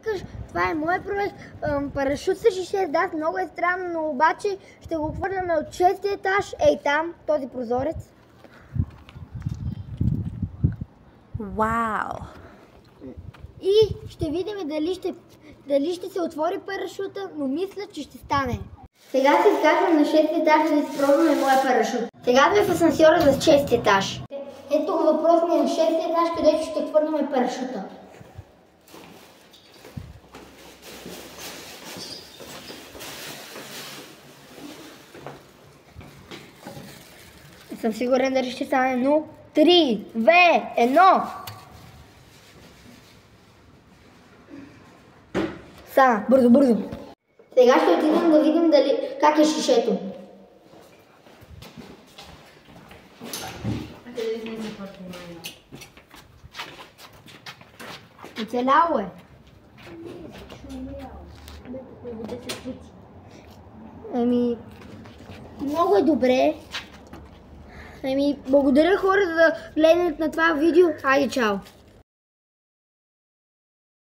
искаш, това е мой проект. Парашут с 60, да, много е странно, но обаче ще го хвърляме от 6-ти етаж, ей там, този прозорец. Вау! И ще видим дали ще се отвори парашута, но мисля, че ще стане. Сега се изкачвам на 6-ти етаж да изпробваме моя парашут. Сега сме в асансьора за 6-ти етаж. Ето въпросът на 6-ти етаж, където ще хвърляме парашута. Не съм сигурен дали ще стане, но 3, 2, 1. Стана, бързо, бързо. Сега ще отидем да видим как е шишето. Оцеляло е. Много е добре. Благодаря хора за гледането на това видео. Хайде, чао!